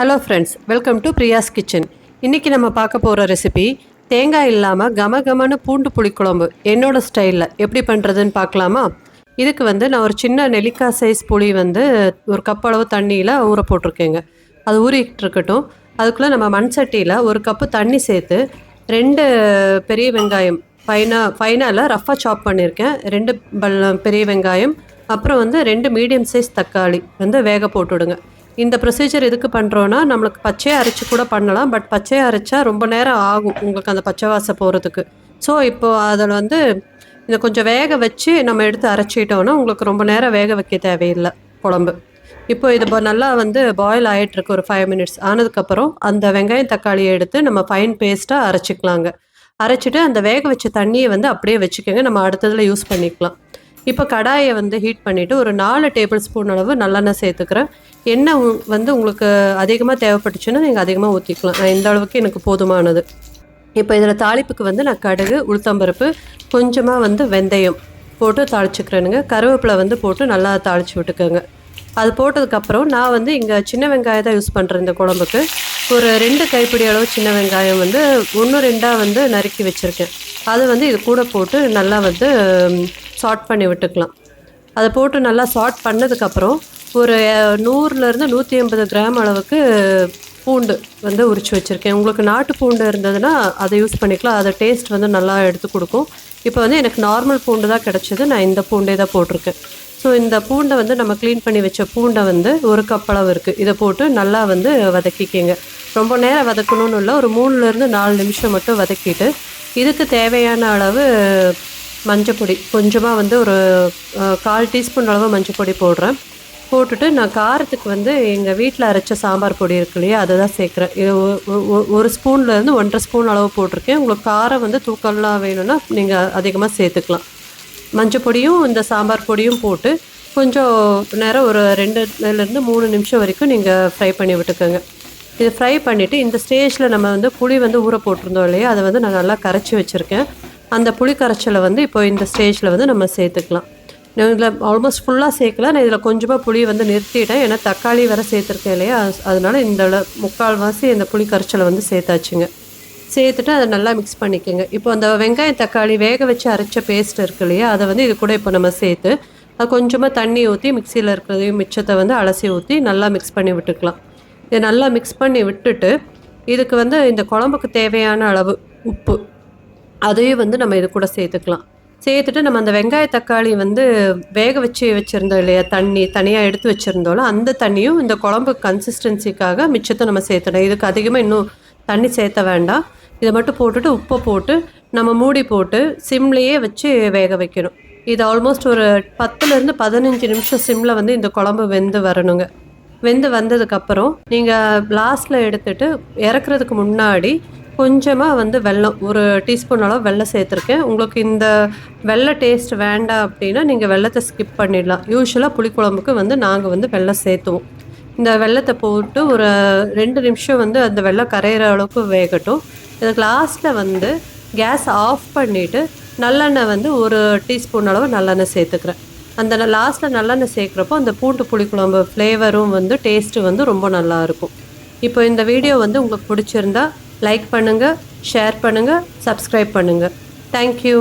Hello friends, welcome to Priya's kitchen. இன்றைக்கி நம்ம பார்க்க போகிற ரெசிபி தேங்காய் இல்லாமல் கமகமன்னு பூண்டு புளிக்குழம்பு என்னோடய ஸ்டைலில் எப்படி பண்ணுறதுன்னு பார்க்கலாமா? இதுக்கு நான் ஒரு சின்ன நெல்லிக்காய் சைஸ் புளி ஒரு கப் அளவு தண்ணியில் ஊற போட்டிருக்கேங்க. அது ஊறிக்கிட்டு இருக்கட்டும். அதுக்குள்ளே நம்ம மண் சட்டியில் ஒரு கப்பு தண்ணி சேர்த்து 2 பெரிய வெங்காயம் ஃபைனாக ரஃப்பாக சாப் பண்ணியிருக்கேன். 2 பெரிய வெங்காயம், அப்புறம் 2 மீடியம் சைஸ் தக்காளி வேக போட்டுவிடுங்க. இந்த ப்ரொசீஜர் எதுக்கு பண்ணுறோன்னா, நம்மளுக்கு பச்சையாக அரைச்சி கூட பண்ணலாம். பட் பச்சையாக அரைச்சா ரொம்ப நேரம் ஆகும் உங்களுக்கு அந்த பச்சை வாசம் போகிறதுக்கு. ஸோ இப்போது அதில் இதை கொஞ்சம் வேக வச்சு நம்ம எடுத்து அரைச்சிட்டோன்னா உங்களுக்கு ரொம்ப நேரம் வேக வைக்க தேவையில்லை குழம்பு. இப்போ இது நல்லா பாயில் ஆகிட்டுருக்கு. ஒரு 5 மினிட்ஸ் ஆனதுக்கப்புறம் அந்த வெங்காயம் தக்காளியை எடுத்து நம்ம ஃபைன் பேஸ்ட்டாக அரைச்சிக்கலாங்க. அரைச்சிட்டு அந்த வேக வச்ச தண்ணியை அப்படியே வச்சுக்கோங்க. நம்ம அடுத்ததில் யூஸ் பண்ணிக்கலாம். இப்போ கடாயை ஹீட் பண்ணிவிட்டு ஒரு 4 டேபிள் ஸ்பூன் அளவு நல்லெண்ணெய் சேர்த்துக்கிறேன். எண்ணெய் உங்களுக்கு அதிகமாக தேவைப்பட்டுச்சுன்னா நீங்கள் அதிகமாக ஊற்றிக்கலாம். நான் இந்த அளவுக்கு எனக்கு போதுமானது. இப்போ இதில் தாளிப்புக்கு நான் கடுகு, உளுத்தம்பருப்பு, கொஞ்சமாக வெந்தயம் போட்டு தாளிச்சுக்கிறேனுங்க. கருவேப்பிலை போட்டு நல்லா தாளித்து விட்டுக்கோங்க. அது போட்டதுக்கப்புறம் நான் இங்கே சின்ன வெங்காயம் தான் யூஸ் பண்ணுறேன் இந்த குழம்புக்கு. ஒரு 2 கைப்பிடி அளவு சின்ன வெங்காயம் 1 2 நறுக்கி வச்சுருக்கேன். அது இது கூட போட்டு நல்லா சாட் பண்ணி விட்டுக்கலாம். அதை போட்டு நல்லா சாட் பண்ணதுக்கப்புறம் ஒரு 100லேருந்து 150 கிராம் அளவுக்கு பூண்டு உரித்து வச்சுருக்கேன். உங்களுக்கு நாட்டு பூண்டு இருந்ததுன்னா அதை யூஸ் பண்ணிக்கலாம். அதை டேஸ்ட் நல்லா எடுத்து கொடுக்கும். இப்போ எனக்கு நார்மல் பூண்டு தான் கிடச்சிது. நான் இந்த பூண்டே தான் போட்டிருக்கேன். ஸோ இந்த பூண்டை நம்ம க்ளீன் பண்ணி வச்ச பூண்டை 1 கப் அளவு இருக்குது. இதை போட்டு நல்லா வதக்கிக்கங்க. ரொம்ப நேரம் வதக்கணும்னு இல்லை, ஒரு 3லேருந்து 4 நிமிஷம் மட்டும் வதக்கிட்டு இதுக்கு தேவையான அளவு மஞ்சப்பொடி கொஞ்சமாக ஒரு 1/4 டீஸ்பூன் அளவு மஞ்சப்பொடி போடுறேன். போட்டுட்டு நான் காரத்துக்கு எங்கள் வீட்டில் அரைச்ச சாம்பார் பொடி இருக்கு இல்லையா, அதை தான் சேர்க்குறேன். இது 1 ஸ்பூன்லேருந்து 1.5 ஸ்பூன் அளவு போட்டிருக்கேன். உங்களுக்கு காரம் தூக்கம்லாம் வேணும்னா நீங்கள் அதிகமாக சேர்த்துக்கலாம். மஞ்சப்பொடியும் இந்த சாம்பார் பொடியும் போட்டு கொஞ்சம் நேரம் ஒரு 2லேருந்து 3 நிமிஷம் வரைக்கும் நீங்கள் ஃப்ரை பண்ணி விட்டுக்கோங்க. இது ஃப்ரை பண்ணிவிட்டு இந்த ஸ்டேஜில் நம்ம புளி ஊற போட்டிருந்தோம் இல்லையா, அதை நான் நல்லா கரைச்சி வச்சுருக்கேன். அந்த புளி கரைச்சலை இப்போ இந்த ஸ்டேஜில் நம்ம சேர்த்துக்கலாம். நான் இதில் ஆல்மோஸ்ட் ஃபுல்லாக சேர்க்கல. நான் இதில் கொஞ்சமாக புளி நிறுத்திட்டேன். ஏன்னா தக்காளி வேறு சேர்த்துருக்கேன் இல்லையா, அதனால் இந்த 3/4 இந்த புளி கரைச்சலை சேர்த்தாச்சுங்க. சேர்த்துட்டு அதை நல்லா மிக்ஸ் பண்ணிக்கோங்க. இப்போ அந்த வெங்காயம் தக்காளி வேக வச்சு அரைச்ச பேஸ்ட் இருக்கு இல்லையா, அதை இது கூட இப்போ நம்ம சேர்த்து அது கொஞ்சமாக தண்ணி ஊற்றி மிக்சியில் இருக்கிறதையும் மிச்சத்தை அலசி ஊற்றி நல்லா மிக்ஸ் பண்ணி விட்டுக்கலாம். இதை நல்லா மிக்ஸ் பண்ணி விட்டுட்டு இதுக்கு இந்த குழம்புக்கு தேவையான அளவு உப்பு அதையும் நம்ம இது கூட சேர்த்துக்கலாம். சேர்த்துட்டு நம்ம அந்த வெங்காய தக்காளி வேக வச்சு வச்சுருந்தோம் இல்லையா, தண்ணி தனியாக எடுத்து வச்சுருந்தோம்ல, அந்த தண்ணியும் இந்த குழம்பு கன்சிஸ்டன்சிக்காக மிச்சத்தை நம்ம சேர்த்துடணும். இதுக்கு அதிகமாக இன்னும் தண்ணி சேர்த்த வேண்டாம். இதை மட்டும் போட்டுட்டு உப்பை போட்டு நம்ம மூடி போட்டு சிம்லேயே வச்சு வேக வைக்கணும். இது ஆல்மோஸ்ட் ஒரு 10லேருந்து 15 நிமிஷம் சிம்மில் இந்த குழம்பு வெந்து வரணுங்க. வெந்து வந்ததுக்கப்புறம் நீங்கள் லாஸ்ட்டில் எடுத்துகிட்டு இறக்குறதுக்கு முன்னாடி கொஞ்சமாக வெல்லம், ஒரு டீஸ்பூன் அளவு வெல்லம் சேர்த்துருக்கேன். உங்களுக்கு இந்த வெல்ல டேஸ்ட் வேண்டாம் அப்படின்னா நீங்கள் வெல்லத்தை ஸ்கிப் பண்ணிடலாம். யூஸ்வலாக புளிக்குழம்புக்கு நாங்கள் வெல்லம் சேர்த்துவோம். இந்த வெல்லத்தை போட்டு ஒரு 2 நிமிஷம் அந்த வெல்லம் கரையிற அளவுக்கு வேகட்டும். இதுக்கு லாஸ்ட்டில் கேஸ் ஆஃப் பண்ணிவிட்டு நல்லெண்ணெய் ஒரு டீஸ்பூன் அளவு நல்லெண்ணெய் சேர்த்துக்கிறேன். அந்த லாஸ்ட்டில் நல்லெண்ணெய் சேர்க்குறப்போ அந்த பூண்டு புளிக்குழம்பு ஃப்ளேவரும் டேஸ்ட்டு ரொம்ப நல்லாயிருக்கும். இப்போ இந்த வீடியோ உங்களுக்கு பிடிச்சிருந்தா லைக் பண்ணுங்கள், ஷேர் பண்ணுங்கள், சப்ஸ்கிரைப் பண்ணுங்கள். தேங்க்யூ.